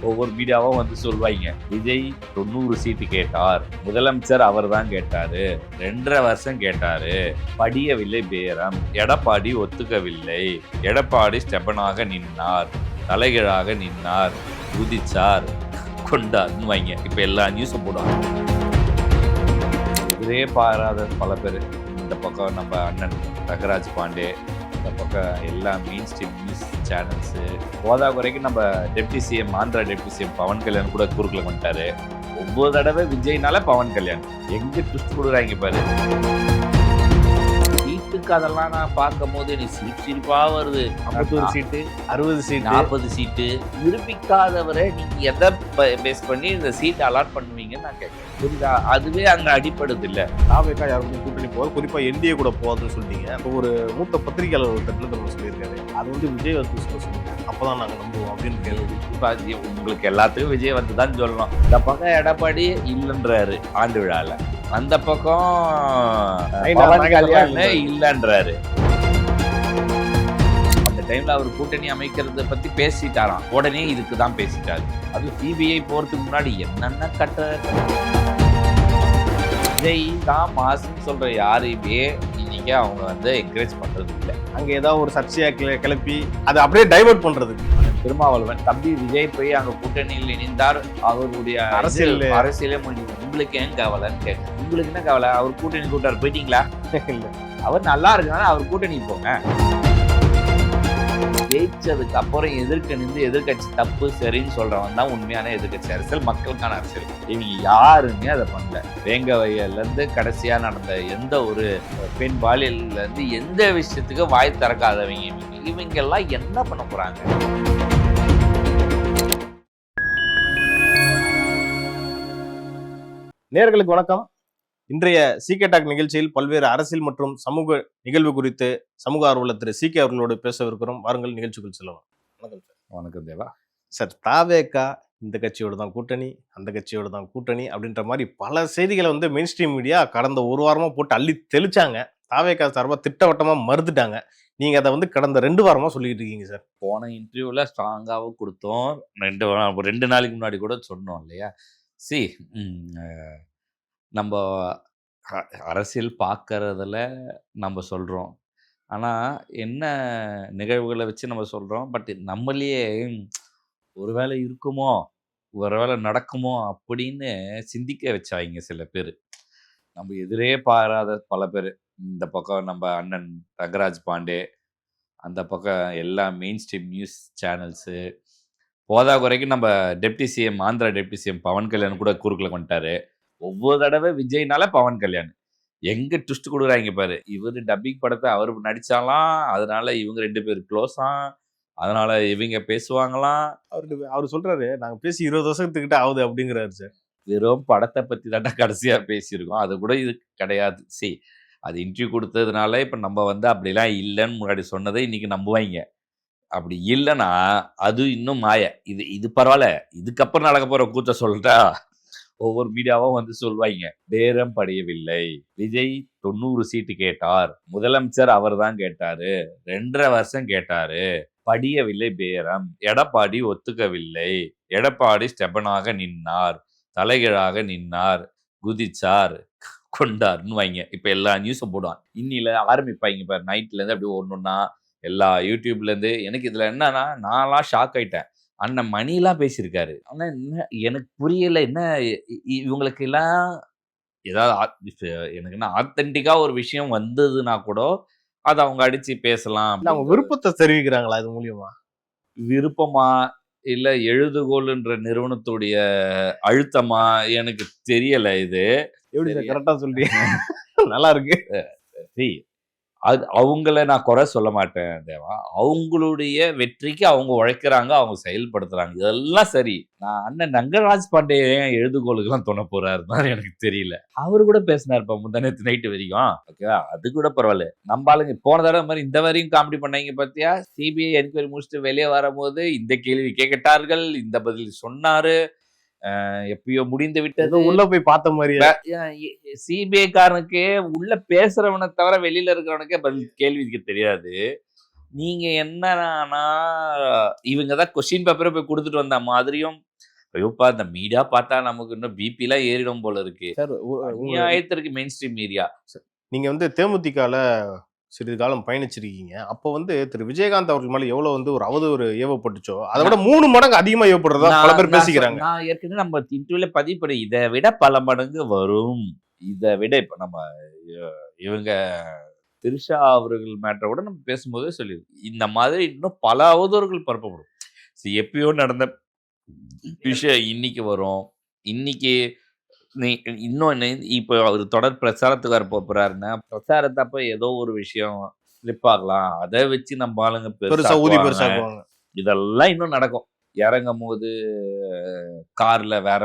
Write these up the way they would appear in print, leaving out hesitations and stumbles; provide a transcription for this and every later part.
ஒவ்வொரு மீடியாவும் வந்து சொல்வாங்க, விஜய் 90 சீட்டு கேட்டார், முதலமைச்சர் அவர் தான் கேட்டாரு, 2.5 வருஷம் கேட்டாரு, படியவில்லை பேரம், எடப்பாடி ஒத்துக்கவில்லை, எடப்பாடி ஸ்டெபனாக நின்னார், தலைகீழாக நின்னார், குதிச்சார், கொண்டார்னு வைங்க. இப்ப எல்லா நியூஸும் போடுவாங்க. இதே பாராத பல பேர், இந்த பக்கம் நம்ம அண்ணன் ரங்கராஜ் பாண்டே, இந்த பக்கம் எல்லா மெயின் ஸ்ட்ரீம் நியூஸ் சேனல்ஸு, போதா குறைக்கு நம்ம deputy CM, Andhra deputy CM Pawan Kalyan கூட குறுக்கில் வந்துட்டாரு. 9 தடவை விஜய்னால பவன் கல்யாண் எங்க ட்விஸ்ட் கொடுக்குறாங்க பாரு. சீட்டுக்கு அதெல்லாம் நான் பார்க்கும் போது எனக்கு சிரிப்பா வருது. 51 சீட்டு, 60 சீட்டு, 40 சீட்டு. நிரூபிக்காதவரை நீங்க எதை பேஸ் பண்ணி இந்த சீட் அலாட் பண்ணுவீங்கன்னு நான் கேட்கிறேன். புரியுதா? அதுவே அங்க அடிப்படுது இல்ல. தாவேக்கா யாருக்கும் கூட்டணி போகுது, குறிப்பா என்டிஏ கூட போகுதுன்னு சொல்லிட்டீங்க. இப்போ ஒரு மூத்த பத்திரிகையாளர் ஒரு தட்டில் சொல்லியிருக்காரு, அது வந்து விஜய் வந்து சொல்லுங்க, அப்பதான் நாங்க நம்புவோம் அப்படின்னு கேள்வி. இப்ப உங்களுக்கு எல்லாத்துக்கும் விஜய் வந்து தான் சொல்லணும். இந்த பக்கம் எடப்பாடி இல்லைன்றாரு ஆண்டு விழால, அந்த பக்கம் பவன் கல்யாண் இல்லைன்றாரு. அந்த டைம்ல அவர் கூட்டணி அமைக்கிறத பத்தி பேசிட்டாராம், உடனே இதுக்கு தான் பேசிட்டாரு. அது சிபிஐ போறதுக்கு முன்னாடி என்னென்ன கட்ட விஜய் தான் மாசுன்னு சொல்ற யாரையுமே இன்னைக்கு அவங்க வந்து என்கரேஜ் பண்றது இல்லை. அங்க ஏதாவது ஒரு சர்ச்சையா கிளப்பி அதை அப்படியே டைவர்ட் பண்றது. திருமாவளவன் தம்பி விஜய் போய் அங்க கூட்டணியில் இணைந்தார், அவருடைய அரசியலே முடிஞ்சு. உங்களுக்கு ஏன் கவலைன்னு கேட்க, உங்களுக்கு என்ன கவலை? அவர் கூட்டணி கூட்டார், போயிட்டீங்களா? இல்ல, அவர் நல்லா இருக்குனால அவர் கூட்டணி போங்க. ஜெயிச்சதுக்கு அப்புறம் எதிர்க்க நின்று எதிர்கட்சி தப்பு சரின்னு சொல்றவன் தான் உண்மையான எதிர்கட்சி அரசியல், மக்களுக்கான அரசியல். இவங்க யாருமே அதை பண்ணல. வேங்க வயல்ல இருந்து கடைசியா நடந்த எந்த ஒரு பெண் பாலியல்ல இருந்து எந்த விஷயத்துக்கு வாய் திறக்காதவங்க இவங்க எல்லாம் என்ன பண்ண போறாங்க? நேயர்களுக்கு வணக்கம். இன்றைய சிகே டாக் நிகழ்ச்சியில் பல்வேறு அரசியல் மற்றும் சமூக நிகழ்வு குறித்து சமூக ஆர்வலர் திரு சிகே அவர்களோடு பேசவிருக்கிறோம். வாருங்கள் நிகழ்ச்சிக்குள் செல்லலாம். வணக்கம் சார். வணக்கம் தேவா. சார், தாவேக்கா இந்த கட்சியோட தான் கூட்டணி, அந்த கட்சியோட தான் கூட்டணி அப்படின்ற மாதிரி பல செய்திகளை வந்து மெயின் ஸ்ட்ரீம் மீடியா கடந்த ஒரு வாரமா போட்டு அள்ளி தெளிச்சாங்க. தாவேக்கா சார்பாக திட்டவட்டமா மறுத்துட்டாங்க. நீங்க அதை வந்து கடந்த 2 வாரமா சொல்லிட்டு இருக்கீங்க சார். போன இன்டர்வியூல ஸ்ட்ராங்காகவும் கொடுத்தோம், 2 நாளைக்கு முன்னாடி கூட சொன்னோம் இல்லையா? நம்ம அரசியல் பார்க்கறதுல நம்ம சொல்கிறோம், ஆனால் என்ன நிகழ்வுகளை வச்சு நம்ம சொல்கிறோம். பட் நம்மளையே ஒருவேளை இருக்குமோ, ஒருவேளை நடக்குமோ அப்படின்னு சிந்திக்க வச்சாங்க சில பேர். நம்ம எதிரே பாராத பல பேர், இந்த பக்கம் நம்ம அண்ணன் ரங்கராஜ் பாண்டே, அந்த பக்கம் எல்லா மெயின் ஸ்ட்ரீம் நியூஸ் சேனல்ஸு, போதா குறைக்கு நம்ம deputy CM, Andhra deputy CM Pawan Kalyan கூட குறுக்கில் வந்துட்டாரு. 9 தடவை விஜய்னால பவன் கல்யாண் எங்க ட்விஸ்ட் கொடுக்குறாங்க பாரு. இவர் டப்பிங் படத்தை அவர் நடிச்சாலாம், அதனால இவங்க 2 பேர் க்ளோஸா, அதனால இவங்க பேசுவாங்களாம். அவர் சொல்றாரு, நாங்க பேசி 20 வருஷத்துக்கிட்ட ஆகுது அப்படிங்கிறாரு சார். வெறும் படத்தை பத்தி தாண்டா கடைசியா பேசியிருக்கோம், அது கூட இது கிடையாது. அது இன்டர்வியூ கொடுத்ததுனால இப்ப நம்ம வந்து அப்படிலாம் இல்லைன்னு முன்னாடி சொன்னதை இன்னைக்கு நம்புவாங்க. அப்படி இல்லைன்னா அது இன்னும் மாய. இது பரவாயில்ல, இதுக்கப்புறம் நடக்க போற கூத்த சொல்லிட்டா ஒவ்வொரு மீடியாவும் வந்து சொல்வாங்க, பேரம் படியவில்லை, விஜய் 90 சீட்டு கேட்டார், முதலமைச்சர் அவர் தான் கேட்டாரு, 2.5 வருஷம் கேட்டாரு, படியவில்லை பேரம், எடப்பாடி ஒத்துக்கவில்லை, எடப்பாடி ஸ்டெபனாக நின்னார், தலைகீழாக நின்னார், குதிச்சார், கொண்டார்னு வைங்க. இப்ப எல்லா நியூஸும் போடுவாங்க. இன்னில ஆரம்பிப்பாங்க பாரு, நைட்ல இருந்து அப்படி ஒன்னொன்னா எல்லா யூடியூப்ல இருந்து. எனக்கு இதுல என்னன்னா, நான்லாம் ஷாக் ஆயிட்டேன். அண்ணன் மணிலாம் பேசியிருக்காரு. ஆனா என்ன எனக்கு புரியல, என்ன இவங்களுக்கு எல்லாம் ஏதாவது எனக்கு என்ன ஆத்தென்டிக்கா ஒரு விஷயம் வந்ததுன்னா கூட அதை அவங்க அடிச்சு பேசலாம். அவங்க விருப்பத்தை தெரிவிக்கிறாங்களா இது மூலியமா? விருப்பமா இல்ல எழுதுகோள்ன்ற நிறுவனத்துடைய அழுத்தமா எனக்கு தெரியல. இது எப்படி கரெக்டா சொல்றீங்க? நல்லா இருக்கு. அது அவங்கள நான் குறை சொல்ல மாட்டேன் தேவா. அவங்களுடைய வெற்றிக்கு அவங்க உழைக்கிறாங்க, அவங்க செயல்படுத்துறாங்க, இதெல்லாம் சரி. நான் அண்ணன் ரங்கராஜ் பாண்டே எழுதுகோளுக்கெல்லாம் தொண போறாருன்னு எனக்கு தெரியல. அவரு கூட பேசினாருப்பா முந்தானேத்து நைட்டு வரைக்கும். ஓகேவா, அது கூட பரவாயில்ல. நம்ம ஆளுங்க போன தடவை மாதிரி இந்த வரையும் காமெடி பண்ணாங்க பாத்தியா? சிபிஐ என்கொயரி முடிச்சுட்டு வெளியே வரும்போது இந்த கேள்வி கேட்டார்கள், இந்த பதில் சொன்னாரு, எப்பயோ முடிந்து விட்டது. உள்ள போய் பார்த்த மாதிரி சிபிஐ காரனுக்கு உள்ள பேசுறவனை தவிர வெளியில இருக்கிறவனுக்கே பதில் கேள்விக்கு தெரியாது. நீங்க என்னன்னா இவங்க தான் கொஸ்டின் பேப்பரை போய் கொடுத்துட்டு வந்த மாதிரியும் ஐயோப்பா இந்த மீடியா பார்த்தா நமக்கு இன்னும் பிபிலாம் ஏறிடும் போல இருக்கு. சார் அநியாயத்திற்கு மெயின் ஸ்ட்ரீம் மீடியா. நீங்க வந்து தேமுதிகல சிறிது காலம் பயணிச்சிருக்கீங்க. அப்போ வந்து திரு விஜயகாந்த் அவர்கள் மேல எவ்வளவு வந்து ஒரு அவதூறு ஏவப்பட்டுச்சோ, அதை விட 3 மடங்கு அதிகமா ஏவப்படுறதா பல பேர் பேசிக்கிறாங்க. நான் ஏற்கனவே நம்ம இன்டர்வியூல பதிவு பண்ணி இதை விட பல மடங்கு வரும். இதை விட இப்ப நம்ம இவங்க திரிஷா அவர்கள் மேட்டரை கூட நம்ம பேசும்போதே சொல்லிடுவோம். இந்த மாதிரி இன்னும் பல அவதூறுகள் பரப்பப்படும். எப்பயோ நடந்த விஷயம் இன்னைக்கு வரும். இன்னைக்கு இன்னொன்னு இப்போ அவர் தொடர் பிரச்சாரத்துக்கு வர போறாருன்னா பிரச்சாரத்தப்ப ஏதோ ஒரு விஷயம் ஸ்லிப் ஆகலாம். அதை வச்சு நம்ம ஆளுங்க பெருசாக்குவாங்க. இதெல்லாம் இன்னும் நடக்கும். இறங்கும் போது கார்ல வேற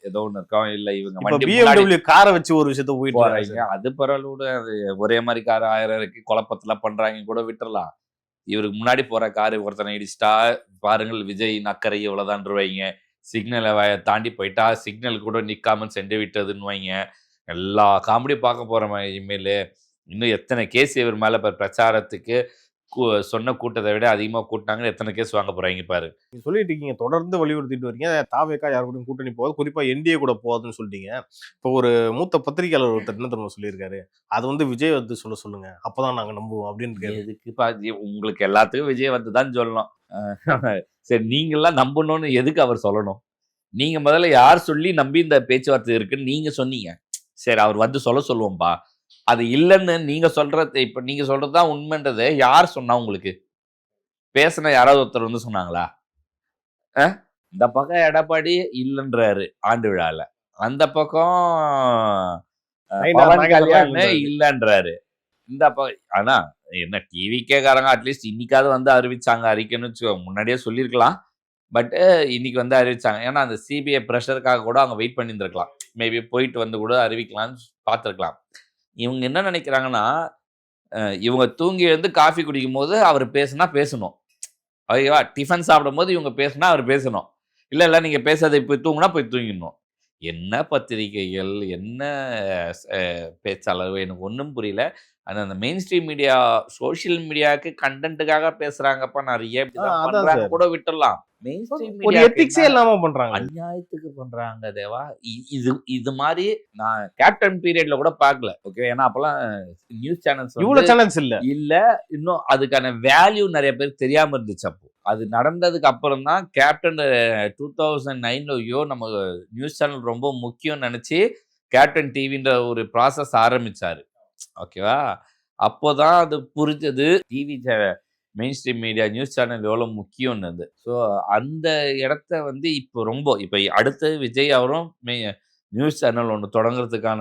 ஏதோ ஒண்ணு இருக்கும். இல்ல இவங்க BMW காரை வச்சு ஒரு விஷயத்த போயிட்டு அது பரவாயில்ல. அது ஒரே மாதிரி கார் 1000 இருக்கு குழப்பத்துல பண்றாங்க கூட விட்டுறலாம். இவருக்கு முன்னாடி போற காரு ஒருத்தனை இடிச்சிட்டா பாருங்கள் விஜய் அக்கறை இவ்வளவுதான்ருவாங்க. சிக்னலை தாண்டி போயிட்டா சிக்னல் கூட நிக்காம சென்று விட்டதுன்னு வைங்க. எல்லா காமெடி பார்க்க போறோம். இனிமேல் இன்னும் எத்தனை கேஸ் இவர் மேல பிரச்சாரத்துக்கு சொன்ன கூட்டத்தை விட அதிகமா கூட்டினாங்கன்னு எத்தனை கேஸ் வாங்க போறாங்க பாரு. நீங்க சொல்லிட்டு இருக்கீங்க, தொடர்ந்து வலியுறுத்திட்டு வரீங்க தாவேக்கா யார் கூடயும் கூட்டணி போகாது, குறிப்பா என்டிஏ கூட போகாதுன்னு சொல்லிட்டீங்க. இப்போ ஒரு மூத்த பத்திரிகையாளர் ஒருத்தர் என்ன தெரியுமா சொல்லியிருக்காரு, அது வந்து விஜய் வந்து சொல்லுங்க அப்பதான் நாங்க நம்புவோம் அப்படின்னு. எதுக்கு உங்களுக்கு எல்லாத்துக்கும் விஜய் வந்து தான் சொல்லணும். சரி நீங்கெல்லாம் நம்பணும்னு எதுக்கு அவர் சொல்லணும்? நீங்க முதல்ல யார் சொல்லி நம்பி இந்த பேச்சுவார்த்தை இருக்குன்னு நீங்க சொன்னீங்க. சரி அவர் வந்து சொல்லுவோம்பா. அது இல்லைன்னு நீங்க சொல்றது, இப்ப நீங்க சொல்றதுதான் உண்மைன்றதை யார் சொன்னா உங்களுக்கு? பேசின யாராவது ஒருத்தர் வந்து சொன்னாங்களா? இந்த பக்கம் எடப்பாடி இல்லைன்றாரு ஆண்டு விழால, அந்த பக்கம் இல்லைன்றாரு. இந்த ஆனா என்ன டிவிக்கேக்காரங்க அட்லீஸ்ட் இன்னைக்காவது வந்து அறிவிச்சாங்க அறிக்கைன்னு முன்னாடியே சொல்லியிருக்கலாம். பட் இன்னைக்கு வந்து அறிவிச்சாங்க. ஏன்னா அந்த சிபிஐ ப்ரெஷருக்காக கூட அவங்க வெயிட் பண்ணியிருந்திருக்கலாம். மேபி போயிட்டு வந்து கூட அறிவிக்கலாம்னு பார்த்துருக்கலாம். இவங்க என்ன நினைக்கிறாங்கன்னா, இவங்க தூங்கி எழுந்து காஃபி குடிக்கும் போது அவர் பேசுனா பேசணும். ஓகேவா? டிஃபன் சாப்பிடும் போது இவங்க பேசுனா அவர் பேசணும். இல்லை நீங்கள் பேசாத போய் தூங்குனா போய் தூங்கிடணும். என்ன பத்திரிகைகள், என்ன பேச்சாளர், எனக்கு ஒன்றும் புரியல. ஆனால் அந்த மெயின் ஸ்ட்ரீம் மீடியா சோசியல் மீடியாவுக்கு கண்டென்ட்டுக்காக பேசுறாங்கப்பா நிறைய கூட விட்டுடலாம். மெயின் ஸ்ட்ரீம் மீடியா எத்திக்ஸே இல்லாம பண்றாங்க, அநியாயத்துக்கு பண்றாங்க தேவா. இது மாதிரி நான் கேப்டன் பீரியட்ல கூட பார்க்கல. ஓகே, ஏன்னா அப்பெல்லாம் நியூஸ் சேனல்ஸ் இவ்வளவு சேனல்ஸ் இல்ல இன்னும் அதுக்கான வேல்யூ நிறைய பேருக்கு தெரியாம இருந்துச்சு. அப்போ அது நடந்ததுக்கு அப்புறம் தான் கேப்டன் 2009 நம்ம நியூஸ் சேனல் ரொம்ப முக்கியம் நினைச்சு கேப்டன் டிவின்ற ஒரு ப்ராசஸ் ஆரம்பிச்சாரு. ஓகேவா? அப்போதான் அது புரிஞ்சது TV main stream media news channel எவ்வளோ முக்கியம்னு. ஸோ அந்த இடத்த வந்து இப்போ அடுத்து விஜய் அவரும் நியூஸ் சேனல் ஒன்று தொடங்குறதுக்கான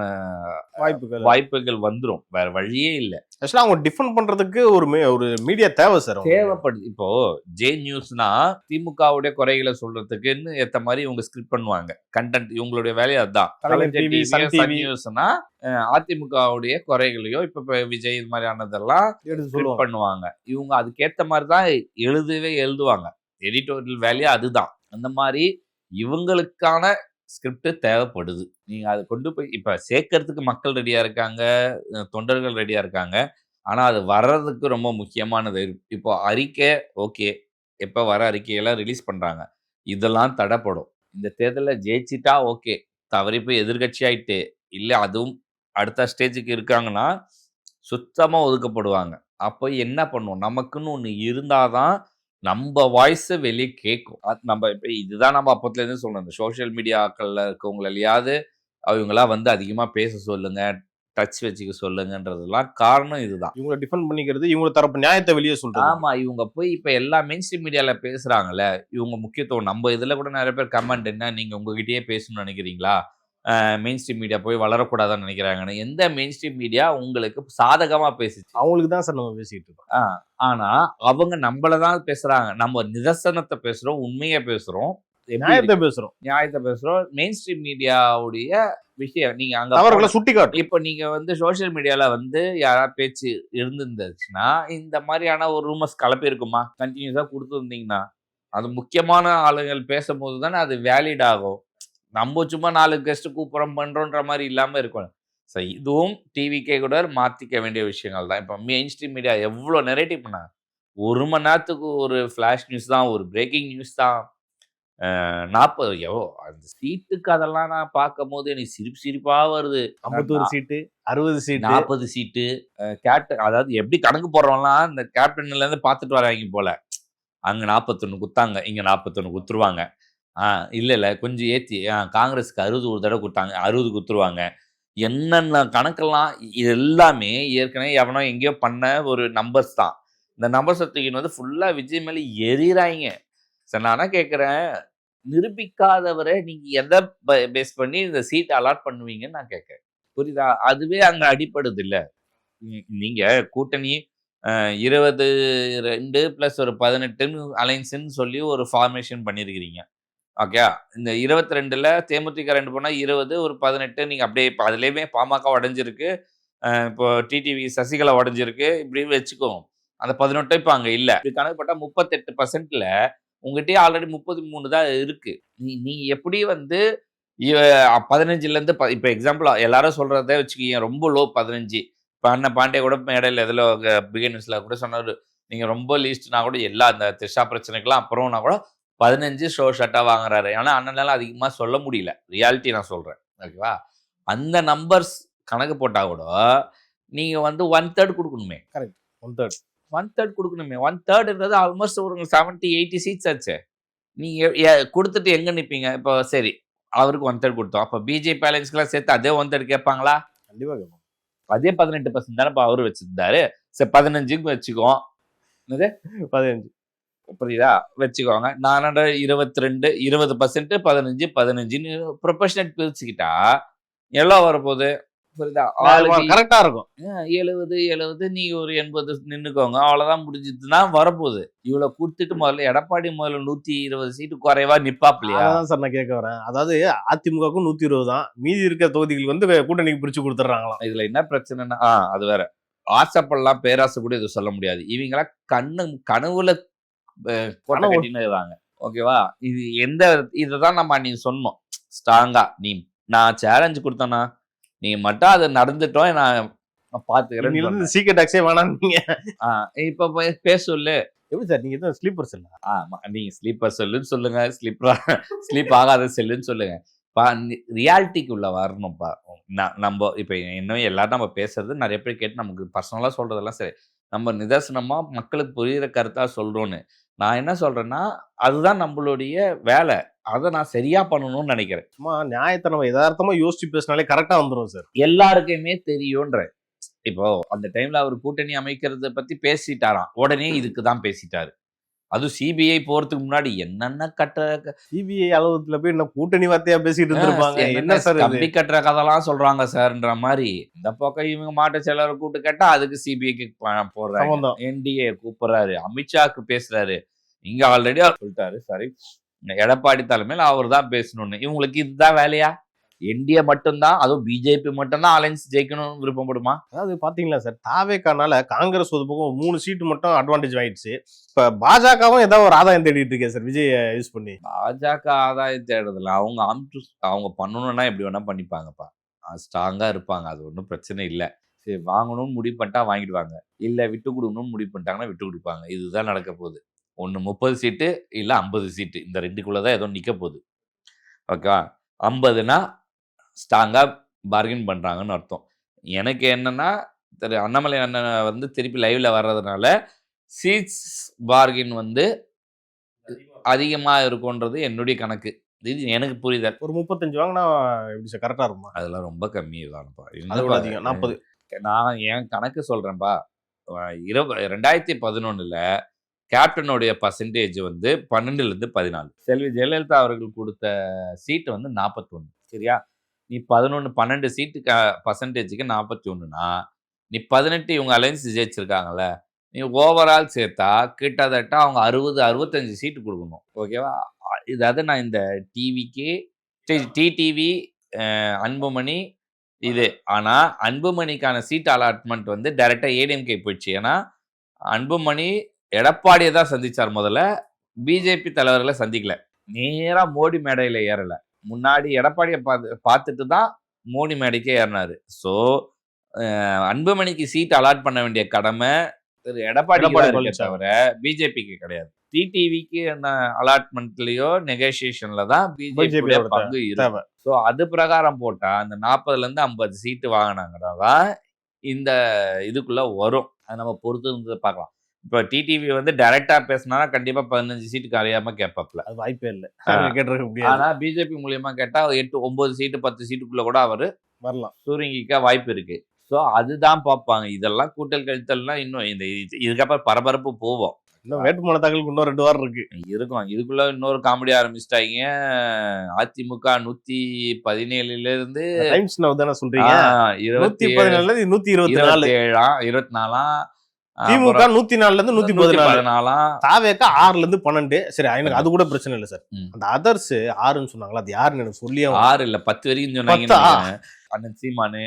வாய்ப்புகள் வந்துடும். வேற வழியே இல்லை. ஆக்சுவலா அவங்க டிஃபெண்ட் பண்றதுக்கு ஒரு மீடியா தேவை சார், தேவைப்படுது. இப்போ ஜே நியூஸ்னா திமுகவுடைய குறைகளை சொல்றதுக்குன்னு ஏற்ற மாதிரி இவங்க ஸ்கிரிப்ட் பண்ணுவாங்க. கண்டென்ட் இவங்களுடைய வேலையை அதுதான். நியூஸ்னா அதிமுகவுடைய குறைகளையோ இப்ப விஜய் இது மாதிரியானதெல்லாம் பண்ணுவாங்க. இவங்க அதுக்கேற்ற மாதிரி தான் எழுதுவாங்க. எடிட்டோரியல் வேலையா அதுதான். அந்த மாதிரி இவங்களுக்கான ஸ்கிரிப்ட் தேவைப்படுது. நீங்க அதை கொண்டு போய் இப்ப சேர்க்கறதுக்கு மக்கள் ரெடியா இருக்காங்க, தொண்டர்கள் ரெடியா இருக்காங்க. ஆனா அது வர்றதுக்கு ரொம்ப முக்கியமானது. இப்போ அறிக்கை ஓகே, எப்ப வர அறிக்கையெல்லாம் ரிலீஸ் பண்றாங்க, இதெல்லாம் தடைப்படும். இந்த தேர்தலில் ஜெயிச்சிட்டா ஓகே, தவறி போய் எதிர்கட்சி ஆயிட்டு இல்லை அதுவும் அடுத்த ஸ்டேஜுக்கு இருக்காங்கன்னா சுத்தமா ஒதுக்கப்படுவாங்க. அப்போ என்ன பண்ணுவோம், நமக்குன்னு ஒன்று இருந்தாதான் நம்ம வாய்ஸை வெளியே கேட்கும். நம்ம இப்போ இதுதான் நம்ம அப்பத்துலேருந்து சொல்லணும். இந்த சோஷியல் மீடியாக்கள்ல இருக்கவங்களையாவது அவங்களாம் வந்து அதிகமாக பேச சொல்லுங்க, டச் வச்சுக்க சொல்லுங்கன்றதுலாம் காரணம் இதுதான். இவங்களை டிஃபெண்ட் பண்ணிக்கிறது, இவங்க தரப்பு நியாயத்தை வெளியே சொல்றாங்க. ஆமா, இவங்க போய் இப்போ எல்லா மெயின் ஸ்ட்ரீம் மீடியால பேசுறாங்கல்ல, இவங்க முக்கியத்துவம். நம்ம இதுல கூட நிறைய பேர் கமெண்ட் என்ன, நீங்க உங்ககிட்டயே பேசணும்னு நினைக்கிறீங்களா, மெயின் ஸ்ட்ரீம் மீடியா போய் வளரக்கூடாதான்னு நினைக்கிறாங்கன்னு. எந்த மெயின் ஸ்ட்ரீம் மீடியா உங்களுக்கு சாதகமா பேசிச்சு? அவங்களுக்கு தான் சார் நம்ம பேசிட்டு இருக்கோம். ஆனா அவங்க நம்மளதான் பேசுறாங்க. நம்ம நிதர்சனத்தை பேசுறோம், உண்மையை பேசுறோம், நியாயத்தை பேசுறோம். மெயின் ஸ்ட்ரீம் மீடியாவுடைய விஷயம் நீங்க அங்க சுட்டி காட்டும். இப்ப நீங்க வந்து சோசியல் மீடியால வந்து யாராவது பேச்சு இருந்துச்சுன்னா இந்த மாதிரியான ஒரு ரூமர்ஸ் கலப்பி இருக்குமா? கண்டினியூஸா கொடுத்துருந்தீங்கன்னா அது முக்கியமான ஆளுங்கள் பேசும்போது தானே அது வேலிட் ஆகும். நம்ம சும்மா 4 கெஸ்ட் கூப்பிடுறோம் பண்றோன்ற மாதிரி இல்லாம இருக்கணும். ஸோ இதுவும் டிவிக்கே கூட மாற்றிக்க வேண்டிய விஷயங்கள் தான். இப்போ மெயின் ஸ்ட்ரீம் மீடியா எவ்வளோ நெரேட்டிவ் பண்ணாங்க. 1 மணி நேரத்துக்கு ஒரு ஃப்ளாஷ் நியூஸ் தான், ஒரு பிரேக்கிங் நியூஸ் தான், 40 அந்த சீட்டுக்கு அதெல்லாம் நான் பார்க்கும்போது எனக்கு சிரிப்பா வருது. 51 சீட்டு, 60 சீட்டு. 40 சீட்டு கேப்டன், அதாவது எப்படி கணக்கு போடுறவன்லாம் இந்த கேப்டன்ல இருந்து பார்த்துட்டு வராங்க போல. அங்க 41 குத்தாங்க, இங்க 41 குத்துருவாங்க. இல்ல கொஞ்சம் ஏத்தி காங்கிரஸ்க்கு 60 ஒரு தடவை குடுத்தாங்க, 60 குத்துருவாங்க. என்னென்ன கணக்கெல்லாம் இது எல்லாமே ஏற்கனவே எவனோ எங்கேயோ பண்ண ஒரு நம்பர்ஸ் தான். இந்த நம்பர்ஸை தூக்கின்னு வந்து ஃபுல்லா விஜய் மேல எறிறாங்க. சரி, நான் என்ன கேட்கிறேன், நிரூபிக்காதவரை நீங்க எதை பேஸ் பண்ணி இந்த சீட் அலாட் பண்ணுவீங்கன்னு நான் கேட்கிறேன். புரியுதா? அதுவே அங்க அடிபடுது இல்ல. நீங்க கூட்டணி 22 பிளஸ் ஒரு 18 அலைன்ஸ்ன்னு சொல்லி ஒரு ஃபார்மேஷன் பண்ணியிருக்கிறீங்க. ஓகே. இந்த 22ல தேமுதிக 2 போனா 20, ஒரு 18 நீங்க அப்படியே இப்ப அதுலயுமே பாமக உடைஞ்சிருக்கு. இப்போ டிடிவி சசிகலா உடைஞ்சிருக்கு. இப்படி வச்சுக்கோ. அந்த 18 இப்ப அங்க இல்ல. இப்படி கணக்கு போட்டா 38%ல உங்ககிட்டயே ஆல்ரெடி 33 தான் இருக்கு. நீ எப்படி வந்து 15லேருந்து இப்ப எக்ஸாம்பிள் எல்லாரும் சொல்றதே வச்சுக்கீங்க. ரொம்ப லோ 15. இப்ப அண்ணன் பாண்டே கூட மேடையில எதுல பிகே நியூஸ்ல கூட சொன்னாரு. நீங்க ரொம்ப லீஸ்ட்னா கூட எல்லா அந்த திரிஷா பிரச்சனைக்கெல்லாம் அப்புறம்னா கூட 15 ஷர்ட்டா வாங்குறாரு. ஆனா அண்ணனால அதிகமா சொல்ல முடியல. ரியாலிட்டி நான் சொல்றேன். ஓகேவா? அந்த நம்பர்ஸ் கணக்கு போட்டா கூட நீங்க வந்து 1/3 குடுக்கணுமே. கரெக்ட். 1/3. 1/3 குடுக்கணுமே. 1/3ன்றது ஆல்மோஸ்ட் ஒரு 70, 80 சீட்ஸ் ஆச்சே. நீங்க குடுத்துட்டு எங்க நிப்பீங்க? இப்போ சரி, அவருக்கு 1/3 குடுத்தோம். அப்ப பிஜேபி அலையன்ஸ்க்குலாம் சேர்த்து அதே 1/3 கேட்பாங்களா? கண்டிப்பா கேட்பாங்க. அதே 18% தானே அவரு வச்சிருந்தாரு. சரி 15க்கு வச்சுக்குவோம். என்னது? 15. புரியுதா? வச்சுக்கோங்க. 422 20%, 15, 15ன்னு ப்ரொபோர்ஷனேட் பிரிச்சுக்கிட்டா எவ்வளோ வரப்போகுது? புரியுதா? ஆளுக்கு கரெக்டா இருக்கும். 70 நீங்க ஒரு 80 நின்னுக்கோங்க. அவ்வளோதான் முடிஞ்சுதுன்னா வரப்போகுது. இவ்வளோ குடுத்துட்டு முதல்ல எடப்பாடி 120 சீட்டு குறைவா நிப்பாப்லையா? அதான் சார் நான் கேட்க வரேன். அதாவது அதிமுகவுக்கும் 120 தான். மீதி இருக்க தொகுதிகள் வந்து கூட்டணிக்கு பிரிச்சு கொடுத்துட்றாங்களாம். இதுல என்ன பிரச்சனைன்னா, அது வேற. ஆசைப்படலாம், பேராசை கூட இது சொல்ல முடியாது. இவங்கலாம் கனவுல கோட்டை கட்டின்னு இருக்காங்க. ஓகேவா? இது இததான் நம்ம அன்னைக்கு சொன்னோம். ஸ்ட்ராங்கா நான் சேலஞ்ச் குடுத்தேன்னா, நீ மட்டும் அது நடந்துட்டோம் நான் பாத்துக்கிறேன். சீக்கிரம் டாக்ஸே வேணாம்னீங்க. இப்ப பேச சொல்லு. எப்படி சார் நீங்க எதுவும் ஸ்லீப்பர் செல்லா? ஆமா, நீங்க ஸ்லீப்பர் செல்லுன்னு சொல்லுங்க. ஸ்லீப் ஆகாத செல்லுன்னு சொல்லுங்க. ரியாலிட்டிக்குள்ள வரணும்ப்பா. நம்ம இப்ப இன்னும் எல்லாரும் நம்ம பேசுறது நிறைய பேர் கேட்டு நமக்கு பர்சனலா சொல்றதெல்லாம் சரி. நம்ம நிதர்சனமா மக்களுக்கு புரியுற கருத்தா சொல்றோன்னு. நான் என்ன சொல்றேன்னா, அதுதான் நம்மளுடைய வேலை. அதை நான் சரியா பண்ணணும்னு நினைக்கிறேன். சும்மா நியாயத்தை நம்ம யதார்த்தமா யோசிச்சு பேசினாலே கரெக்டா வந்துரும் சார். எல்லாருக்குமே தெரியும்ன்ற. இப்போ அந்த டைம்ல அவர் கூட்டணி அமைக்கிறத பத்தி பேசிட்டாராம். உடனே இதுக்கு தான் பேசிட்டாரு. அதுவும் சிபிஐ போறதுக்கு முன்னாடி என்னென்ன சிபிஐ அலுவலகத்துல போய் என்ன கூட்டணி வார்த்தையா பேசிட்டு இருந்திருப்பாங்க. என்ன சார் கம்பி கட்டுற கதெல்லாம் சொல்றாங்க சார்ன்ற மாதிரி. இந்த பக்கம் இவங்க மாட்டு செயலரை கூட்டு கேட்டா அதுக்கு சிபிஐக்கு போடுறாங்க. என்டிஏ கூப்பிடுறாரு, அமித்ஷாக்கு பேசுறாரு. இங்க ஆல்ரெடி சொல்லிட்டாரு. சாரி, எடப்பாடி தலைமையில் அவர் தான் பேசணும்னு. இவங்களுக்கு இதுதான் வேலையா? என்டிஏ மட்டும்தான், அதுவும் பிஜேபி மட்டும்தான் அலைன்ஸ் ஜெயிக்கணும்னு விருப்பப்படுமா? அதாவது பாத்தீங்களா சார், தாவேக்கானால காங்கிரஸ் ஒரு பக்கம் 3 சீட்டு மட்டும் அட்வான்டேஜ் ஆயிடுச்சு. இப்ப பாஜகவும் ஏதாவது ஒரு ஆதாயம் தேடிட்டு இருக்கேன் சார் விஜய் யூஸ் பண்ணி. பாஜக ஆதாயம் தேடுறதுல அவங்க பண்ணணும்னா எப்படி வேணா பண்ணிப்பாங்கப்பா. ஸ்ட்ராங்கா இருப்பாங்க. அது ஒன்றும் பிரச்சனை இல்லை. சரி, வாங்கணும்னு முடிவு பண்ணிட்டா வாங்கிடுவாங்க. இல்லை விட்டு கொடுக்கணும்னு முடிவு பண்ணிட்டாங்கன்னா விட்டு கொடுப்பாங்க. இதுதான் நடக்க போகுது. ஒன்று 30 சீட்டு, இல்லை 50 சீட்டு. இந்த ரெண்டுக்குள்ளதான் ஏதோ நிக்க போகுது. ஓகேவா? 50னா ஸ்ட்ராங்கா பார்கெயின் பண்றாங்கன்னு அர்த்தம். எனக்கு என்னன்னா, திரு அண்ணாமலை அண்ணன் வந்து திருப்பி லைவ்ல வர்றதுனால சீட்ஸ் பார்கெயின் வந்து அதிகமா இருக்கும்ன்றது என்னுடைய கணக்கு. இது எனக்கு புரிதல். ஒரு 35 வாங்கினா எப்படி சார் கரெக்டா இருக்குமா? அதெல்லாம் ரொம்ப கம்மி தான்ப்பா. 40. நான் என் கணக்கு சொல்றேன்ப்பா. 2011ல கேப்டனுடைய பர்சன்டேஜ் வந்து 12லேருந்து 14. செல்வி ஜெயலலிதா அவர்கள் கொடுத்த சீட்டு வந்து 41. சரியா? நீ 12 சீட்டு பர்சன்டேஜுக்கு 41னா நீ 18 இவங்க அலைன்ஸ் ஜெயிச்சிருக்காங்கல்ல, நீ ஓவரால் சேர்த்தா கிட்டத்தட்ட அவங்க 65 சீட்டு கொடுக்கணும். ஓகேவா? இதாவது நான் இந்த டிவிக்கு டிடிவி அன்புமணி இது. ஆனா அன்புமணிக்கான சீட் அலாட்மெண்ட் வந்து டைரக்டா ஏடிஎம்கே போயிடுச்சு. ஏன்னா அன்புமணி எடப்பாடியை தான் சந்திச்சார் முதல்ல. பிஜேபி தலைவர்களை சந்திக்கல. நேரா மோடி மேடையில ஏறல. முன்னாடி எடப்பாடியை பார்த்துட்டு தான் மோடி மேடைக்கே ஏறினாரு. ஸோ அன்புமணிக்கு சீட் அலாட் பண்ண வேண்டிய கடமை திரு எடப்பாடி தவிர பிஜேபிக்கு கிடையாது. டிடிவிக்கு என்ன அலாட்மெண்ட்லயோ நெகோசியேஷன்ல தான் பிஜேபி பிஜேபியோட பங்கு இருக்கு. தேவை. ஸோ அது பிரகாரம் போட்டா அந்த 40ல இருந்து 50 சீட்டு வாங்கினாங்கதான் இந்த இதுக்குள்ள வரும். அது நம்ம பொறுத்து இருந்து பார்க்கலாம். இப்ப டிடிவி வந்து டைரக்டா பேசினா கண்டிப்பா 15 சீட்டுக்கு அறியாம கேட்பாப்ல. அது வாய்ப்பே இல்ல. ஆ. கேட்டிருக்க முடியாது. ஆனா பிஜேபி மூலியமா கேட்டா 8 9 சீட்டு 10 சீட்டுக்குள்ள கூட அவரு வரலாம். சுருங்கிக்க வாய்ப்பு இருக்கு. ஸோ அதுதான் பார்ப்பாங்க. இதெல்லாம் கூட்டல் கழித்தல்னா இன்னும் இதுக்கப்புறம் பரபரப்பு போவோம். இன்னும் வேட்புமனு தாக்கலுக்கு இன்னும் 2 வாரம் இருக்கு. இருக்கும். இதுக்குள்ள இன்னொரு காமெடி ஆரம்பிச்சிட்டாங்க. அதிமுக 117ல இருந்து டைம்ஸ் நவ் தானே சொல்றீங்க. 27 117 124 24 திமுக 104ல இருந்து 114 14 தாவேக்கா 6ல இருந்து 12. சரி எனக்கு அது கூட பிரச்சனை இல்ல சார். ம். அந்த அதர்ஸ் 6ன்னு சொன்னாங்களா, அது யாருன்னு எனக்கு சொல்லியே 6 இல்ல 10 வரைக்கும் சொன்னாங்க. 10 அண்ணன் சீமானு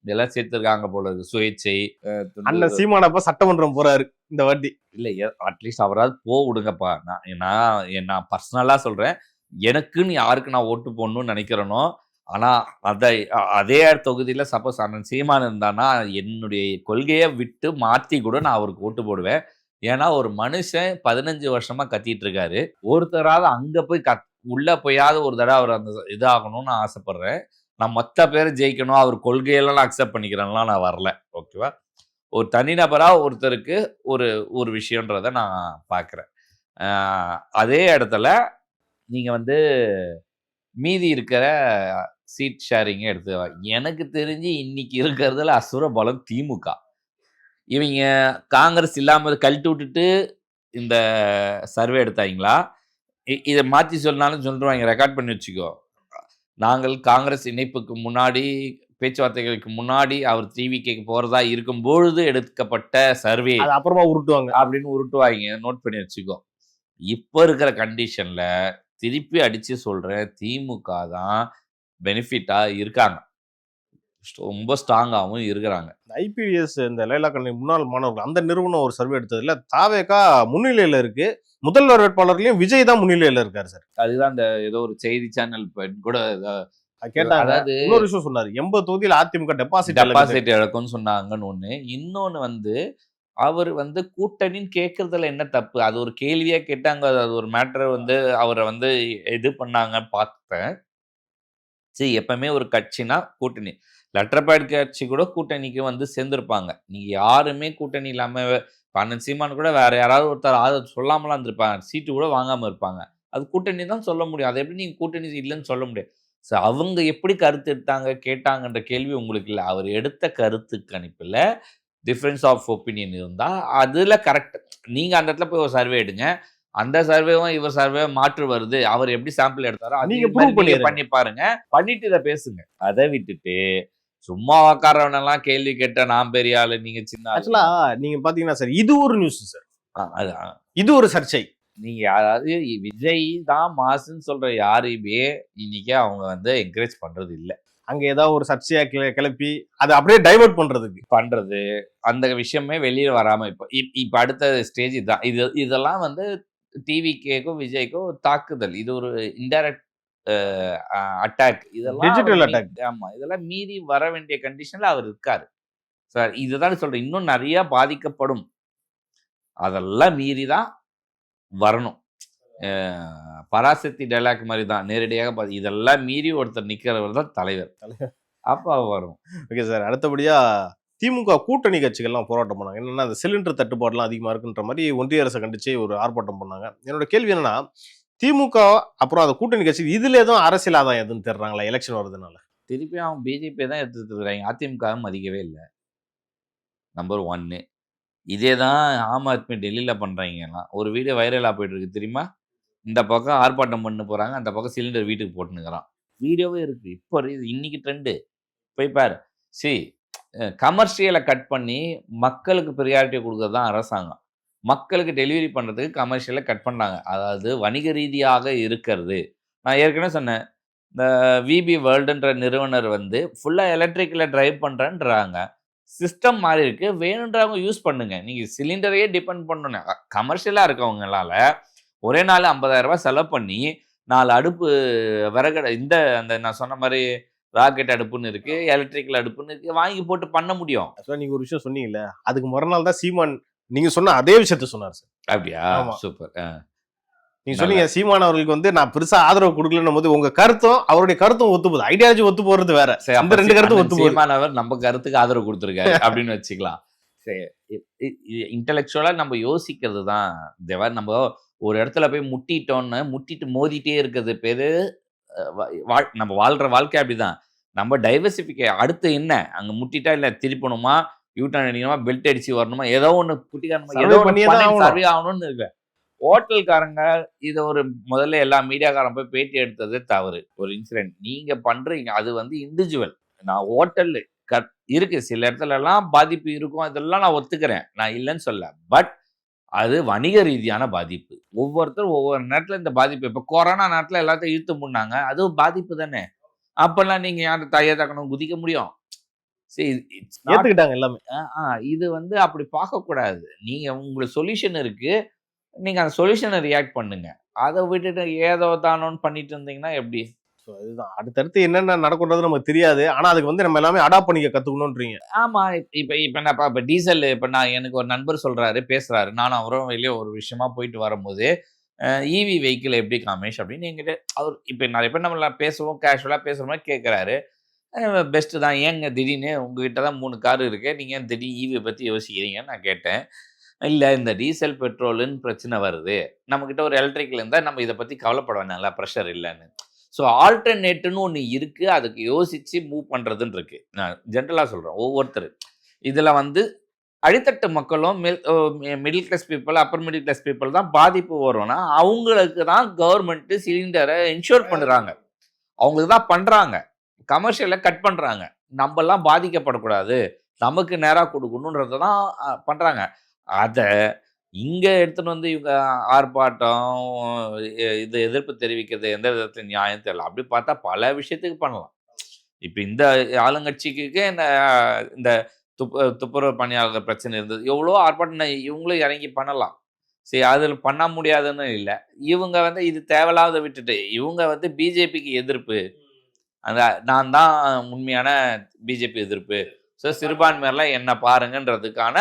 இதெல்லாம் சேர்த்திருக்காங்க போல இருக்கு. சுயேச்சை அண்ணன் சீமானப்ப சட்டமன்றம் போறாரு இந்த வாட்டி. இல்ல அட்லீஸ்ட் அவராது விடுங்கப்பா. நான் பர்சனலா சொல்றேன். எனக்குன்னு யாருக்கு நான் ஓட்டு போடணும்னு நினைக்கிறேனோ, ஆனா அதே தொகுதியில சப்போஸ் அண்ணன் சீமான் இருந்தானா என்னுடைய கொள்கையை விட்டு மாத்தி கூட நான் அவருக்கு ஓட்டு போடுவேன். ஏன்னா ஒரு மனுஷன் 15 வருஷமா கத்திட்டு இருக்காரு. ஒருத்தராவது அங்க போய் உள்ள போயாவது ஒரு தடவை அவர் அந்த இதாகணும்னு நான் ஆசைப்படுறேன். நான் மொத்த பேர் ஜெயிக்கணும், அவர் கொள்கையெல்லாம் நான் அக்செப்ட் பண்ணிக்கிறேன்லாம் நான் வரல. ஓகேவா? ஒரு தனிநபரா ஒருத்தருக்கு ஒரு விஷயன்றத நான் பார்க்குறேன். அதே இடத்துல நீங்க வந்து மீதி இருக்கிற சீட் ஷேரிங்க எடுத்து எனக்கு தெரிஞ்சு இன்னைக்கு இருக்கிறதுல அசுர பலம் திமுக. இவங்க காங்கிரஸ் இல்லாம கழட்டி விட்டுட்டு இந்த சர்வே எடுத்தாங்களா? இதை மாற்றி சொன்னாலும் சொல்லிடுவாங்க, ரெக்கார்ட் பண்ணி வச்சுக்கோ. நாங்கள் காங்கிரஸ் இணைப்புக்கு முன்னாடி பேச்சுவார்த்தைகளுக்கு முன்னாடி அவர் டிவிக்கு போறதா இருக்கும் பொழுது எடுக்கப்பட்ட சர்வே அப்புறமா உருட்டுவாங்க அப்படின்னு உருட்டுவாங்க. நோட் பண்ணி வச்சுக்கோ. இப்ப இருக்கிற கண்டிஷன்ல திருப்பி அடிச்சு சொல்றேன், திமுக தான் பெனிஃபிட்டா இருக்காங்க, ரொம்ப ஸ்ட்ராங்காகவும் இருக்கிறாங்க. ஐபிஎஸ் இந்த லைலா கண்ணி முன்னாள் மாணவர்கள் அந்த நிறுவனம் ஒரு சர்வே எடுத்ததுல தாவேக்கா முன்னிலையில இருக்கு. முதல்வர் வேட்பாளர்லயும் விஜய் தான் முன்னிலையில இருக்காரு சார். அதுதான் இந்த ஏதோ ஒரு செய்தி சேனல் கூட கேட்டாங்க. அதாவது இன்னொரு விஷயம் சொன்னாரு, 80 தொகுதியில் அதிமுக டெபாசிட் இழக்கும்னு சொன்னாங்கன்னு ஒண்ணு. இன்னொன்னு வந்து அவர் வந்து கூட்டணின்னு கேட்கறதுல என்ன தப்பு? அது ஒரு கேள்வியா கேட்டாங்க. அது ஒரு மேட்டரை வந்து அவரை வந்து இது பண்ணாங்க பார்த்தேன். சரி, எப்பவுமே ஒரு கட்சினா கூட்டணி. லெட்டர்பேட் கட்சி கூட கூட்டணிக்கு வந்து சேர்ந்திருப்பாங்க. நீங்க யாருமே கூட்டணி இல்லாம அண்ணன் சீமான் கூட வேற யாராவது ஒருத்தர் சொல்லாமலாம் இருந்திருப்பாங்க. சீட்டு கூட வாங்காம இருப்பாங்க. அது கூட்டணி தான் சொல்ல முடியும். அதை எப்படி நீங்க கூட்டணி இல்லைன்னு சொல்ல முடியாது. ஸோ அவங்க எப்படி கருத்து எடுத்தாங்க கேட்டாங்கன்ற கேள்வி உங்களுக்கு இல்லை. அவர் எடுத்த கருத்து கணிப்புல டிஃபரன்ஸ் ஆஃப் ஒப்பீனியன் இருந்தா அதுல கரெக்ட். நீங்க அந்த இடத்துல போய் ஒரு சர்வே எடுங்க. அந்த சர்வேவும் இவர் சர்வே மாற்று வருது. அவர் எப்படி சாம்பிள் எடுத்தாரோ நீங்க பண்ணி பாருங்க. பண்ணிட்டு இதை பேசுங்க. அதை விட்டுட்டு சும்மா உக்காரவனெல்லாம் கேள்வி கேட்ட நான் பெரிய ஆளு, நீங்க சின்ன ஆளு. ஆக்சுவலா நீங்க பாத்தீங்கன்னா சார், இது ஒரு நியூஸ் சார். இது ஒரு சர்ச்சை. நீங்க யாராவது விஜய் தான் மாசுன்னு சொல்ற யாரையுமே இன்னைக்கு அவங்க வந்து என்கரேஜ் பண்றது இல்ல. அங்க ஏதாவது ஒரு சர்ச்சையா கிளப்பி அதை அப்படியே டைவர்ட் பண்றது அந்த விஷயமே வெளியே வராம இப்ப அடுத்த ஸ்டேஜ் தான். இதெல்லாம் வந்து டிவிகேக்கும் விஜய்க்கும் தாக்குதல். இது ஒரு இன்டைரக்ட் அட்டாக். இதெல்லாம் டிஜிட்டல் அட்டாக். ஆமா, இதெல்லாம் மீறி வர வேண்டிய கண்டிஷன்ல அவர் இருக்காரு சார். இதுதான் சொல்றேன், இன்னும் நிறைய பாதிக்கப்படும். அதெல்லாம் மீறி தான் வரணும். பராசக்தி டைலாக் மாதிரி தான், நேரடியாக இதெல்லாம் மீறி ஒருத்தர் நிக்கிறவர் தான் தலைவர். அப்ப வரும். Okay sir. அடுத்தபடியா திமுக கூட்டணி கட்சிகள்லாம் போராட்டம் பண்ணாங்க. என்னன்னா அந்த சிலிண்டர் தட்டுப்பாடுலாம் அதிகமா இருக்குன்ற மாதிரி ஒன்றிய அரசை கண்டிச்சு ஒரு ஆர்ப்பாட்டம் பண்ணாங்க. என்னோட கேள்வி என்னன்னா, திமுக அப்புறம் அந்த கூட்டணி கட்சி இதுல எதுவும் அரசியல் ஆதாயம் எதுவும் தேடுறாங்களா எலெக்ஷன் வருதுனால? திருப்பி அவன் பிஜேபி தான் எடுத்துட்டு இருக்கிறாங்க. அதிமுக மதிக்கவே இல்லை. நம்பர் 1. இதே தான் ஆம் ஆத்மி டெல்லியில பண்றாங்கன்னா. ஒரு வீடியோ வைரலா போயிட்டு இருக்கு தெரியுமா? இந்த பக்கம் ஆர்ப்பாட்டம் பண்ண போறாங்க, அந்த பக்கம் சிலிண்டர் வீட்டுக்கு போட்டுனுக்கிறான். வீடியோவே இருக்கு. இப்போ இன்னைக்கு ட்ரெண்டு போய் பாரு. கமர்ஷியலை கட் பண்ணி மக்களுக்கு ப்ரியாரிட்டி கொடுக்கறது தான் அரசாங்கம். மக்களுக்கு டெலிவரி பண்ணுறதுக்கு கமர்ஷியலை கட் பண்ணாங்க. அதாவது வணிக ரீதியாக இருக்கிறது. நான் ஏற்கனவே சொன்னேன், இந்த விபி வேர்ல்டுன்ற நிறுவனர் வந்து ஃபுல்லாக எலக்ட்ரிக்கில் ட்ரைவ் பண்ணுறேன்றாங்க. சிஸ்டம் மாறி இருக்கு, வேணுன்றவங்க யூஸ் பண்ணுங்க. நீங்கள் சிலிண்டரையே டிபெண்ட் பண்ணணும். கமர்ஷியலாக இருக்கவங்களால ஒரே நாள் 50,000 ரூபாய் செலவு பண்ணி 4 அடுப்பு விறகு இந்த அந்த நான் சொன்ன மாதிரி ராக்கெட் அடுப்புன்னு இருக்கு, எலக்ட்ரிக்கல் அடுப்புன்னு இருக்கு, வாங்கி போட்டு பண்ண முடியும். நீங்க ஒரு விஷயம் சொன்னீங்கல்ல, அதுக்கு மறுநாள் தான் சீமான் நீங்க சொன்ன அதே விஷயத்த சொன்னார் சார். அப்படியா? ஆமா. சூப்பர். நீங்க நல்ல சொன்னீங்க சீமான் அவர்களுக்கு வந்து நான் பெருசா ஆதரவு கொடுக்கலன்னும் போது உங்க கருத்தும் அவருடைய கருத்தும் ஒத்து போகுது. ஐடியாலஜி ஒத்து போறது வேற. சரி, இந்த அப்ப 2 கருத்தும் அண்ணன் ஒத்து போகுது. சீமான் அவர் நம்ம கருத்துக்கு ஆதரவு குடுத்திருக்காரு அப்படின்னு வச்சுக்கலாம். சரி, இன்டெலக்சுவலா நம்ம யோசிக்கிறது தான் தேவா. நம்ம ஒரு இடத்துல போய் முட்டிட்டு மோதிட்டே இருக்கிறது பேரு நம்ம வாழ்ற வாழ்க்கை அப்படிதான். நம்ம அடுத்து என்ன? அங்க முட்டிட்டா இல்ல திருப்பணுமா? யூ டர்ன் அடிக்கணுமா? பெல்ட் அடிச்சு வரணுமா? ஏதோ ஒண்ணு குட்டிக்காரமா ஏதோ சர்வே ஒண்ணு பண்ணியே தான் பண்ணி ஆகணும். சர்வே ஆகணும்னு இருக்கு. ஹோட்டல்காரங்க இத முதல்ல எல்லா மீடியாக்காரன் போய் பேட்டி எடுத்தது தவறு. ஒரு இன்சிடென்ட். நீங்க பண்றீங்க. அது இண்டிவிஜுவல். நான் ஹோட்டல் இருக்கு. சில இடத்துலலாம் பாதிப்பு இருக்கும். அதெல்லாம் நான் ஒத்துக்கிறேன். நான் இல்லன்னு சொல்லல. பட் அது வணிக ரீதியான பாதிப்பு. ஒவ்வொருத்தரும் ஒவ்வொரு நேரத்துல இந்த பாதிப்பு. இப்ப கொரோனா நேரத்துல எல்லாத்தையும் இழுத்து மூடுனாங்க. அதுவும் பாதிப்பு தானே! அப்பல்லாம் நீங்க யாரும் தைய தக்கணும் குதிக்க முடியும். சரி, இட்ஸ் நாட் ஏத்துக்கிட்டாங்க எல்லாமே. இது அப்படி பார்க்கக்கூடாது. நீங்க உங்களுக்கு சொல்யூஷன் இருக்கு. நீங்க அந்த சொல்யூஷன ரியாக்ட் பண்ணுங்க. அத விட்டுட்டு ஏதோ தானோன்னு பண்ணிட்டு இருந்தீங்கன்னா எப்படி? ஸோ அதுதான். அடுத்தடுத்து என்னென்ன நடக்கும்ன்றது நமக்கு தெரியாது. ஆனா அதுக்கு வந்து நம்ம எல்லாமே அடாப்ட் பண்ணிக்க கத்துக்கணும்ன்றீங்க. ஆமா. இப்ப இப்ப நான் இப்ப டீசல் நான் எனக்கு ஒரு நண்பர் சொல்றாரு, பேசுறாரு. நானும் அவரும் வெளிய ஒரு விஷயமா போயிட்டு வரும்போது, ஈவி வெஹிக்கிள் எப்படி காமேஷ் அப்படின்னு என்கிட்ட அவர் இப்ப நெறைய பேர் நம்மள பேசுவோம், கேஷுவலா பேசுற மாரி கேட்கறாரு. பெஸ்ட் தான். ஏங்க திடீர்னு உங்ககிட்ட தான் 3 கார் இருக்கு. நீங்க ஏன் திடீர்னு ஈவிய பத்தி யோசிக்கிறீங்கன்னு நான் கேட்டேன். இல்ல இந்த டீசல், பெட்ரோலுன்னு பிரச்சனை வருது. நம்மகிட்ட ஒரு எலக்ட்ரிக்கல் இருந்தா நம்ம இத பத்தி கவலைப்பட வேணாம்ல, பிரஷர் இல்லன்னு. ஸோ ஆல்டர்னேட்ன்னு ஒண்ணு இருக்கு. அதுக்கு யோசிச்சு மூவ் பண்றதுன்னு இருக்கு. நான் ஜென்ரலா சொல்றேன். ஒவ்வொருத்தரு. இதுல அடித்தட்டு மக்களும் middle class people, upper middle class people தான் பாதிப்பு வரும்னா, அவங்களுக்கு தான் கவர்மெண்ட் சிலிண்டர இன்ஷூர் பண்றாங்க. அவங்களுக்கு தான் பண்றாங்க. கமர்ஷியல கட் பண்றாங்க. நம்பலாம் பாதிக்கப்படக்கூடாது. நமக்கு நேரா குடுக்கணும்ன்றத தான் பண்றாங்க. அத இங்க எடுத்துட்டு இவங்க ஆர்ப்பாட்டம், இது எதிர்ப்பு தெரிவிக்கிறது எந்த விதத்துல நியாயம் தெரியல. அப்படி பார்த்தா பல விஷயத்துக்கு பண்ணலாம். இப்ப இந்த ஆளுங்கட்சிக்கு இந்த துப்புரவு பணியாளர்கள் பிரச்சனை இருந்தது. எவ்வளோ ஆர்ப்பாட்டம் இவங்களும் இறங்கி பண்ணலாம். சரி, அதில பண்ண முடியாதுன்னு இல்ல. இவங்க இது தேவையில்லாதத விட்டுட்டு, இவங்க பிஜேபிக்கு எதிர்ப்பு. அந்த நான் தான் உண்மையான பிஜேபி எதிர்ப்பு. ஸோ சிறுபான்மையர்லாம் என்ன பாருங்கன்றதுக்கான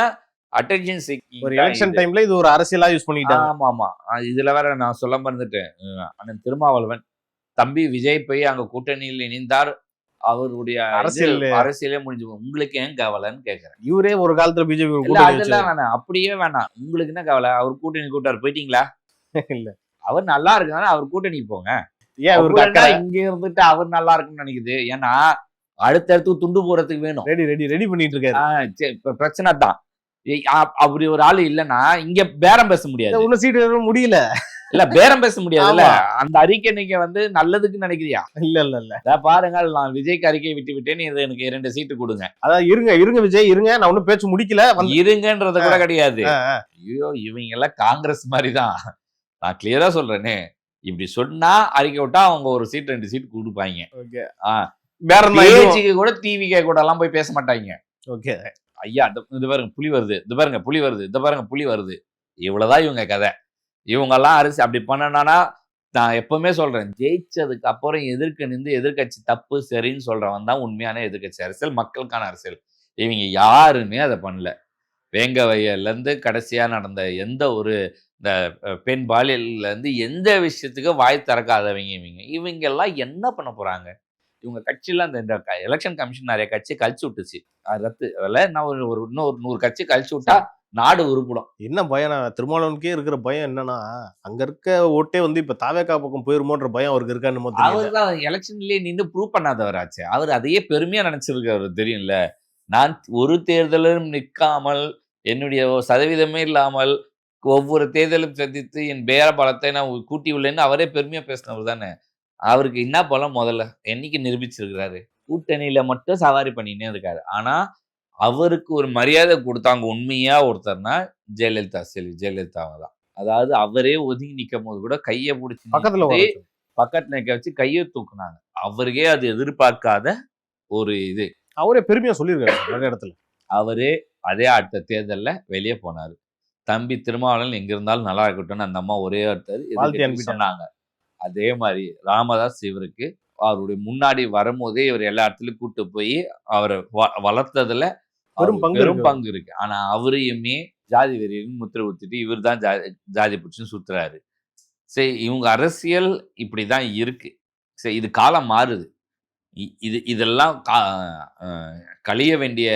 அட்டென்ஷன் சீக்கிங் ஒரு தான் எலக்ஷன் இது. டைம்ல இது ஒரு அரசியலா யூஸ் பண்ணிட்டாங்க. ஆமாமா. இதுல வேற நான் சொல்ல மறந்துட்டேன். அண்ணன் திருமாவளவன், தம்பி விஜய் போய் அங்க கூட்டணியில் இணைந்தார். அவருடைய அரசியல் அரசியலே முடிஞ்சு போகும். உங்களுக்கு ஏன் கவலைன்னு கேட்கிறேன். இவரே ஒரு காலத்துல பிஜேபி இல்ல கூட்டணி வச்சு அதெல்லாம் வேணாம். அப்படியே வேணாம். உங்களுக்கு என்ன கவலை? அவர் கூட்டணி கூட்டாரு போயிட்டீங்களா? இல்ல. அவர் நல்லா இருக்குனால அவர் கூட்டணிக்கு போங்க. ஏன் இவருக்கு அப்புறம் என்ன அக்கறை? இங்க இருந்துட்டு அவர் நல்லா இருக்குன்னு நினைக்குது. ஏன்னா அடுத்தடுத்து துண்டு போறதுக்கு வேணும். ரெடி பண்ணிட்டு இருக்காரு. இப்ப பிரச்சனை தான். அப்படி ஒரு ஆளு இல்லன்னா இங்க பேரம் பேச முடியாது. இன்னும் சீட்டு முடியல. இல்ல பேரம் பேச முடியாதுல்ல. ஆமா. அந்த அறிக்கை நீங்க நல்லதுக்கு நினைக்கிறியா? இல்ல. பாருங்கள், நான் விஜய்க்கு அறிக்கை விட்டேன். இது எனக்கு 2 சீட்டு கொடுங்க. அதான் இருங்க விஜய் இருங்க. நான் ஒன்னும் பேச்சு முடிக்கல. இருங்கன்றது கூட கிடையாது. ஐயோ, இவங்க எல்லாம் காங்கிரஸ் மாதிரி தான். நான் கிளியரா சொல்றேனே. இப்படி சொன்னா அறிக்கை விட்டா அவங்க ஒரு சீட் 2 சீட் கொடுப்பாங்க. ஓகே. பேச்சுக்கு கூட டிவிகே கூட எல்லாம் போய் பேச மாட்டாங்க. ஓகே. ஐயா இது பாருங்க புலி வருது, இது பாருங்க புலி வருது, இது பாருங்க புலி வருது. இவ்வளவுதான் இவங்க கதை. இவங்க எல்லாம் அரிசி அப்படி பண்ணனா, நான் எப்பவுமே சொல்றேன், ஜெயிச்சதுக்கு அப்புறம் எதிர்க்க நின்று எதிர்க்கட்சி தப்பு சரின்னு சொல்றவன் தான் உண்மையான எதிர்க்கட்சி அரசியல், மக்களுக்கான அரசியல். இவங்க யாருமே அதை பண்ணல. வேங்க வயல்ல இருந்து கடைசியா நடந்த எந்த ஒரு இந்த பெண் பாலியல்ல இருந்து எந்த விஷயத்துக்கு வாய் திறக்காதவங்க இவங்க எல்லாம் என்ன பண்ண போறாங்க? இவங்க கட்சியில இந்த எலெக்ஷன் கமிஷன் நிறைய கட்சி கழிச்சு விட்டுச்சு. ரத்து அதில் நான் இன்னும் ஒரு 100 கட்சி கழிச்சு விட்டா நாடு உருப்படும். என்ன பயம்? திருமாவளவனுக்கே இருக்கிற பயம் என்னன்னா, அங்க இருக்க ஓட்டே இப்ப தாவேகா பக்கம் போயிருமோன்ற பயம் அவருக்கு இருக்கான்னு தெரியல. அவர் தான் எலெக்ஷன்லயே நின்று ப்ரூவ் பண்ணாதவராச்சு. அவர் அதையே பெருமையா நினைச்சிருக்காரு தெரியும்ல. நான் ஒரு தேர்தலும் நிற்காமல், என்னுடைய சதவீதமே இல்லாமல் ஒவ்வொரு தேர்தலும் சந்தித்து என் பேர பலத்தை நான் கூட்டி உள்ளேன்னு அவரே பெருமையா பேசினவர் தானே. அவருக்கு என்ன பலம் முதல்ல என்னைக்கு நிரூபிச்சிருக்கிறாரு? கூட்டணியில மட்டும் சவாரி பண்ணினே இருக்காரு. ஆனா அவருக்கு ஒரு மரியாதை கொடுத்தாங்க உண்மையா ஒருத்தர்னா ஜெயலலிதாவை தான். அதாவது அவரே ஒதுங்கி நிற்கும் போது கூட கையை பிடிச்சி பக்கத்துல நிற்க வச்சு கையை தூக்குனாங்க. அவருக்கே அது எதிர்பார்க்காத ஒரு இது. அவரே பெருமையா சொல்லியிருக்காரு நிறைய இடத்துல. அவரே அதே அடுத்த தேர்தல்ல வெளியே போனாரு. தம்பி திருமாவளவன் எங்க இருந்தாலும் நல்லா இருக்கட்டும்னு அந்த அம்மா ஒரே ஒருத்தர் சொன்னாங்க. அதே மாதிரி ராமதாஸ் இவருக்கு அவருடைய முன்னாடி வரும்போதே இவர் எல்லா இடத்துலயும் கூட்டு போய் அவரை வளர்த்ததுல பெரும் பங்கு இருக்கு. ஆனா அவரையுமே ஜாதி வெறியன்னு முத்திரை குத்திட்டு இவர் தான் ஜாதி பிடிச்சுன்னு சுத்துறாரு. சரி, இவங்க அரசியல் இப்படிதான் இருக்கு. சரி, இது காலம் மாறுது. இதெல்லாம் கழிய வேண்டிய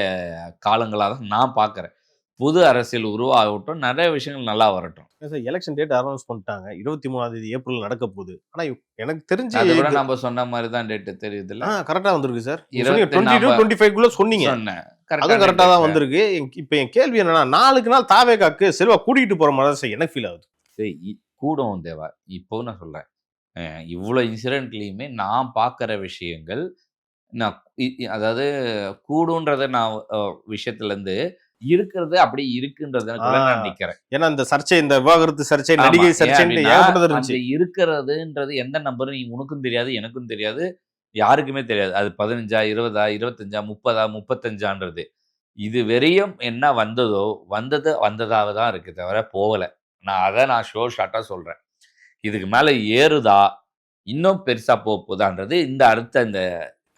காலங்களா தான் நான் பார்க்குறேன். புது அரசியல் உருவாகட்டும், நிறைய விஷயங்கள் நல்லா வரட்டும். சார் எலெக்ஷன் டேட் அனௌன்ஸ் பண்ணிட்டாங்க. 23ஆம் தேதி ஏப்ரல் நடக்க போகுது. ஆனா எனக்கு தெரிஞ்சு அது கூட நம்ம சொன்ன மாதிரி தான் டேட் தெரியுதுல்ல. கரெக்டா வந்திருக்கு சார். 22, 25க்குள்ள சொன்னீங்க. சொன்னேன். அதுவும் கரெக்டா தான் வந்திருக்கு. இப்ப என் கேள்வி என்னன்னா, நாளுக்கு நாள் தாவேகாக்கு செல்வா கூட்டிகிட்டு போற மாதிரி தான் சார் எனக்கு ஃபீல் ஆகுது. சரி, கூடும் தேவா. இப்போ நான் சொல்றேன். இவ்வளோ இன்சிடென்ட்லயுமே நான் பார்க்குற விஷயங்கள், நான் அதாவது கூடுன்றத நான் விஷயத்துலேருந்து இருக்கிறது அப்படி இருக்குன்றத நான் நிக்கிறேன். ஏன்னா இந்த சர்ச்சை, இந்த விவாகரத்து சர்ச்சை, நடிகை சர்ச்சைன்னு ஏகப்பட்டது இருந்துச்சு. இருக்கிறதுன்றது எந்த நம்பர் உனக்கும் தெரியாது, எனக்கும் தெரியாது, யாருக்குமே தெரியாது. அது 15, 20, 25, 30, 35ன்றது. இது வரையும் என்ன வந்ததோ வந்ததாக தான் இருக்கு தவிர போகல. நான் ஷோ ஷார்ட்டா சொல்றேன். இதுக்கு மேல ஏறுதா, இன்னும் பெருசா போகுதான்றது இந்த அடுத்த இந்த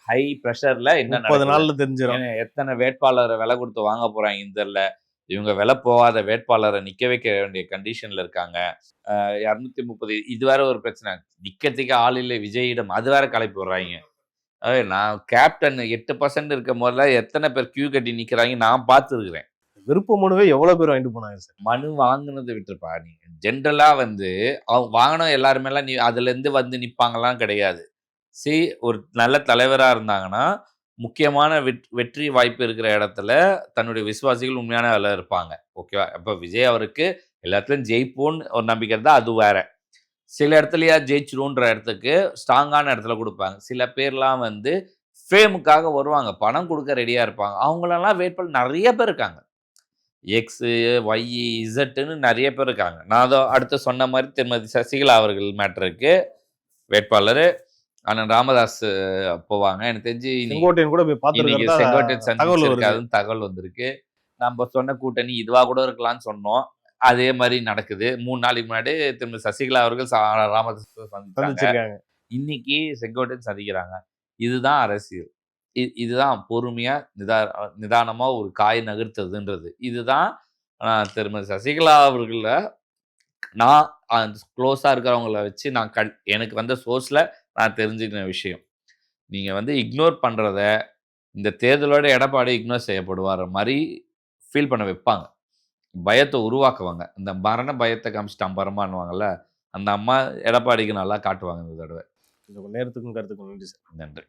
ஹை பிரஷர்ல என்ன 30 நாள்ல தெரிஞ்சிடும். எத்தனை வேட்பாளரை விலை கொடுத்து வாங்க போறாங்கன்னு தெரியல. இவங்க விலை போகாத வேட்பாளரை நிக்க வைக்க வேண்டிய கண்டிஷன்ல இருக்காங்க. 230 இது வேற ஒரு பிரச்சனை. நிக்கிறதுக்கு ஆள் இல்லை விஜயிடம், அது வேற கலைப்பு விடுறாங்க. நான் கேப்டன் 8% இருக்கும் போதுல எத்தனை பேர் கியூ கட்டி நிக்கிறாங்க நான் பார்த்துருக்கிறேன். விருப்ப மனுவே எவ்வளவு பேர் வாங்கிட்டு போனாங்க சார். மனு வாங்கினதை விட்டுருப்பா. நீ ஜென்ரலா வந்து அவங்க வாங்கினோம் எல்லாருமேலாம் நீ அதுல இருந்து வந்து நிப்பாங்கலாம் கிடையாது. சரி, ஒரு நல்ல தலைவரா இருந்தாங்கன்னா முக்கியமான வெற்றி வாய்ப்பு இருக்கிற இடத்துல தன்னுடைய விசுவாசிகள் உண்மையான வேலை இருப்பாங்க. ஓகேவா? அப்ப விஜய் அவருக்கு எல்லாத்துலயும் ஜெயிப்போன்னு ஒரு நம்பிக்கை இருந்தா அது வேற. சில இடத்துலயா ஜெயிச்சிரும்ன்ற இடத்துக்கு ஸ்ட்ராங்கான இடத்துல கொடுப்பாங்க. சில பேர்லாம் வந்து ஃபேமுக்காக வருவாங்க, பணம் கொடுக்க ரெடியா இருப்பாங்க. அவங்களெல்லாம் வேட்பாளர் நிறைய பேர் இருக்காங்க. எக்ஸு, ஒய், இசட்டுன்னு நிறைய பேர் இருக்காங்க. நான் அதோ அடுத்து சொன்ன மாதிரி திருமதி சசிகலா அவர்கள் மேட்டருக்கு வேட்பாளர் அண்ணன் ராமதாஸ் போவாங்க. எனக்கு தெரிஞ்சு செங்கோட்டையன் கூட போய் இன்னைக்கு செங்கோட்டையன் சந்திச்சிருக்காதுன்னு தகவல் வந்திருக்கு. நம்ம சொன்ன கூட்டணி இதுவா கூட இருக்கலாம்னு சொன்னோம். அதே மாதிரி நடக்குது. 3 நாளைக்கு முன்னாடி திரும்ப சசிகலா அவர்கள் ராமதாஸ் சந்திச்சாங்க. இன்னைக்கு செங்கோட்டையன் சந்திக்கிறாங்க. இதுதான் அரசியல். இதுதான் பொறுமையா நிதானமா ஒரு காய் நகர்த்துறதுன்றது. இதுதான் திருமதி சசிகலா அவர்கள நான் க்ளோஸா இருக்கிறவங்கள வச்சு நான் எனக்கு வந்த சோர்ஸ்ல நான் தெரிஞ்சுக்கிற விஷயம். நீங்க வந்து இக்னோர் பண்றத இந்த தேர்தலோட எடப்பாடி இக்னோர் செய்யப்படுவார் மாதிரி ஃபீல் பண்ண வைப்பாங்க. பயத்தை உருவாக்குவாங்க. இந்த மரண பயத்தை காமிச்சிட்டு அம்பரமானுவாங்கல்ல, அந்த அம்மா எடப்பாடிக்கு நல்லா காட்டுவாங்க இந்த தடவை. நேரத்துக்கும் கருத்துக்கும் நன்றி சார். நன்றி.